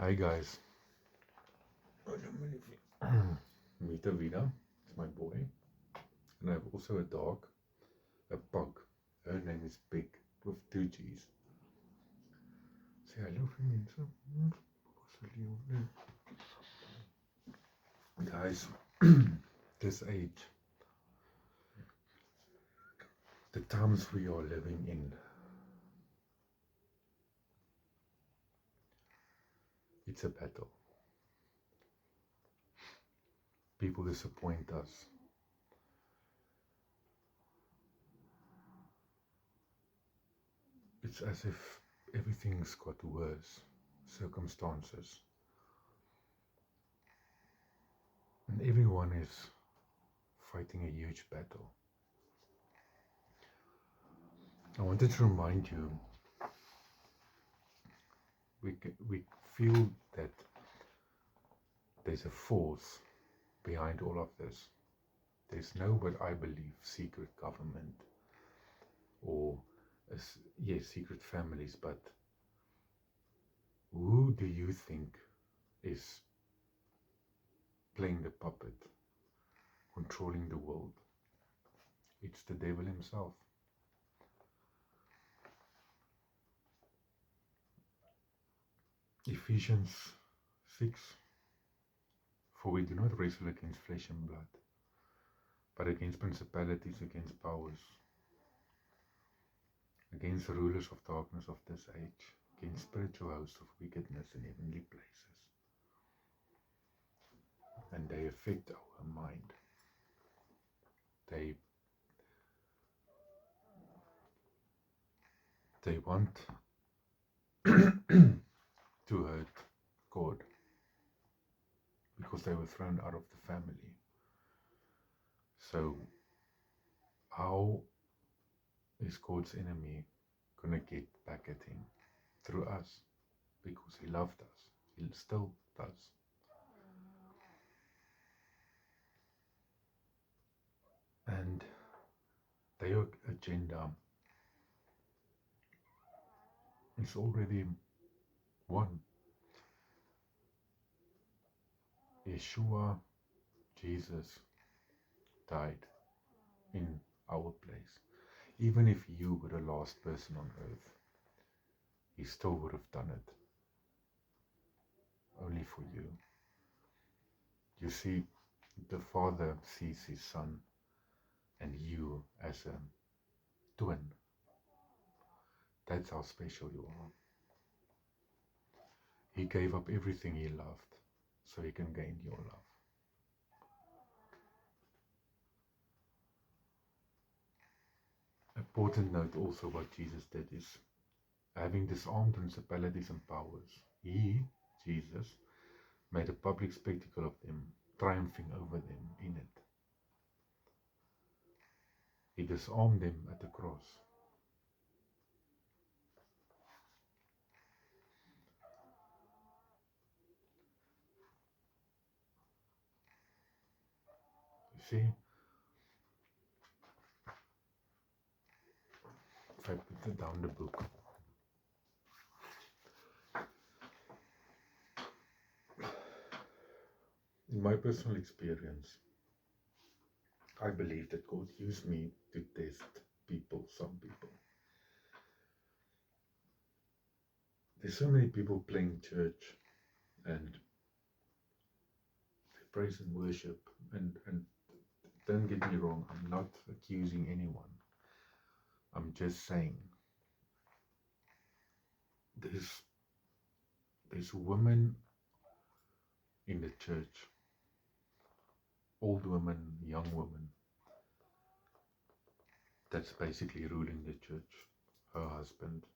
Hi guys. Meet Avida, it's my boy. And I have also a dog, a pug. Her name is Pig with two G's. Say hello for me. Guys, this age, the times we are living in, it's a battle. People disappoint us. It's as if everything's got worse, circumstances. And everyone is fighting a huge battle. I wanted to remind you, we feel that there's a force behind all of this. There's no, what I believe, secret government or yes, secret families, but who do you think is playing the puppet, controlling the world? It's the devil himself. Ephesians 6, for we do not wrestle against flesh and blood, but against principalities, against powers, against the rulers of darkness of this age, against spiritual hosts of wickedness in heavenly places. And they affect our mind. They want to hurt God because they were thrown out of the family. So how is God's enemy gonna get back at him? Through us, because he loved us. He still does. And their agenda is already won. Yeshua, Jesus, died in our place. Even if you were the last person on earth, he still would have done it. Only for you. You see, the Father sees his Son and you as a twin. That's how special you are. He gave up everything he loved so he can gain your love. Important note also what Jesus did is, having disarmed principalities and powers, he, Jesus, made a public spectacle of them, triumphing over them in it. He disarmed them at the cross. You see, if I put down the book, in my personal experience, I believe that God used me to test people, some people. There's so many people playing church and they praise and worship, and don't get me wrong, I'm not accusing anyone. I'm just saying there's women in the church, old women, young women, that's basically ruling the church, her husband.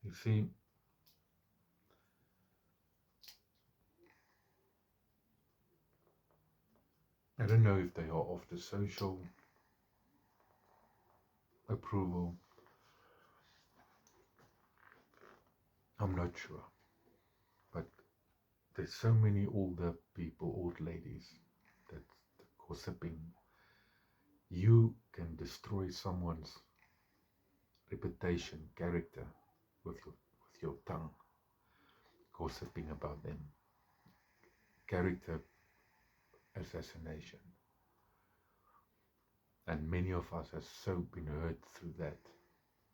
You see, I don't know if they are of the social approval. I'm not sure. But there's so many older people, old ladies, that gossiping You can destroy someone's reputation, character with your tongue, gossiping about them, character assassination. And many of us have so been hurt through that.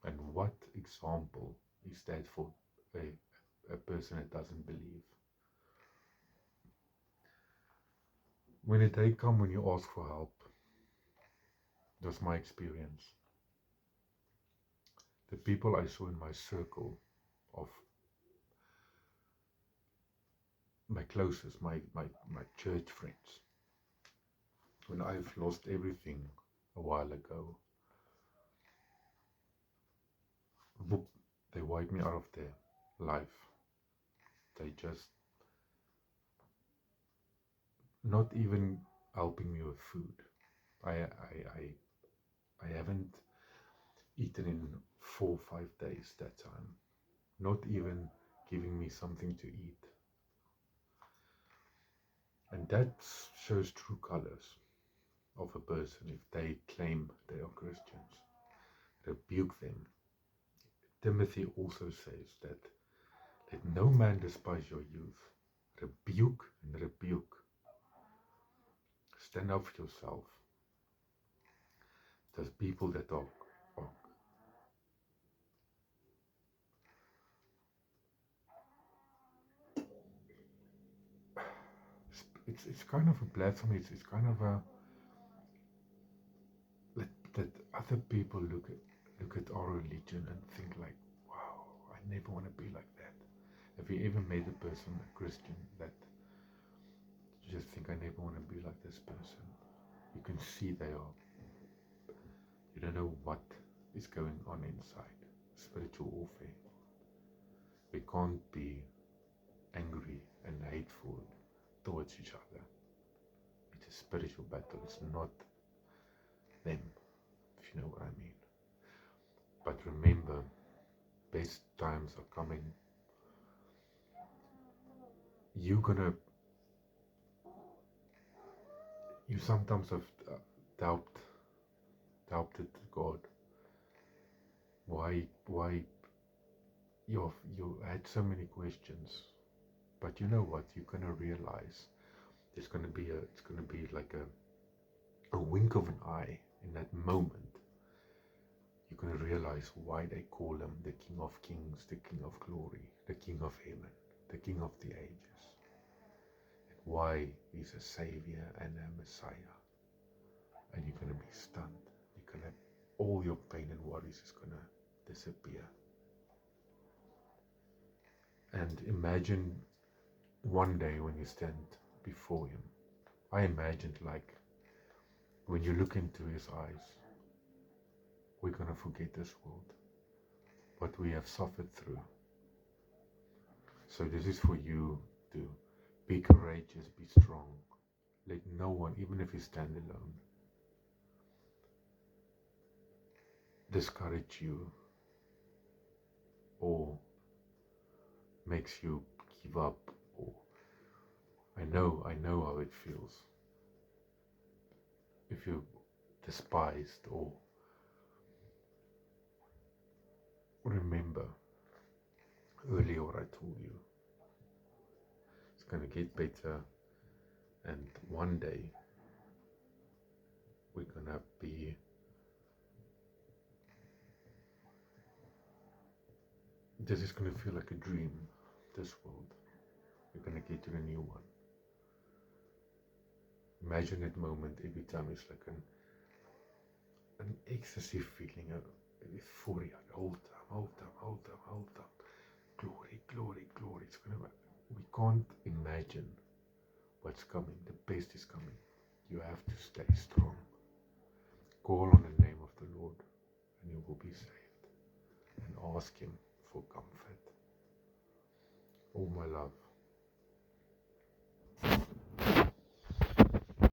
And what example is that for a person that doesn't believe? When a day comes when you ask for help, that's my experience. The people I saw in my circle of my closest, my church friends, when I've lost everything a while ago, whoop, they wiped me out of their life. They just not even helping me with food. I haven't eaten in 4 or 5 days that time. Not even giving me something to eat. And that shows true colors of a person if they claim they are Christians. Rebuke them. Timothy also says that let no man despise your youth. Rebuke and rebuke. Stand up for yourself. There's people that are it's kind of a blasphemy. It's kind of a that other people look at our religion and think like, wow, I never want to be like that. Have you ever made a person a Christian that you just think I never want to be like this person? You can see they are. You don't know what is going on inside. Spiritual warfare. We can't be angry and hateful towards each other. It's a spiritual battle. It's not them, if you know what I mean. But remember, best times are coming. You sometimes have doubted God. Why you had so many questions, but you know what? You're gonna realize it's gonna be like a wink of an eye in that moment. You're gonna realize why they call him the King of Kings, the King of Glory, the King of Heaven, the King of the Ages, and why he's a Savior and a Messiah. And you're gonna be stunned. You're gonna all your pain and worries is gonna disappear. And imagine one day when you stand before him. I imagined like when you look into his eyes, we're gonna forget this world, what we have suffered through. So this is for you to be courageous, be strong. Let no one, even if you stand alone, discourage you or makes you give up. Or I know how it feels if you're despised. Or remember earlier what I told you. It's gonna get better, and one day we're gonna be this is gonna feel like a dream, this world. We're gonna get to a new one. Imagine that moment every time. It's like an ecstasy feeling, a euphoria, the whole time. Glory, glory, glory. We can't imagine what's coming. The best is coming. You have to stay strong. Call on the name of the Lord and you will be saved. And ask him for comfort. All my love.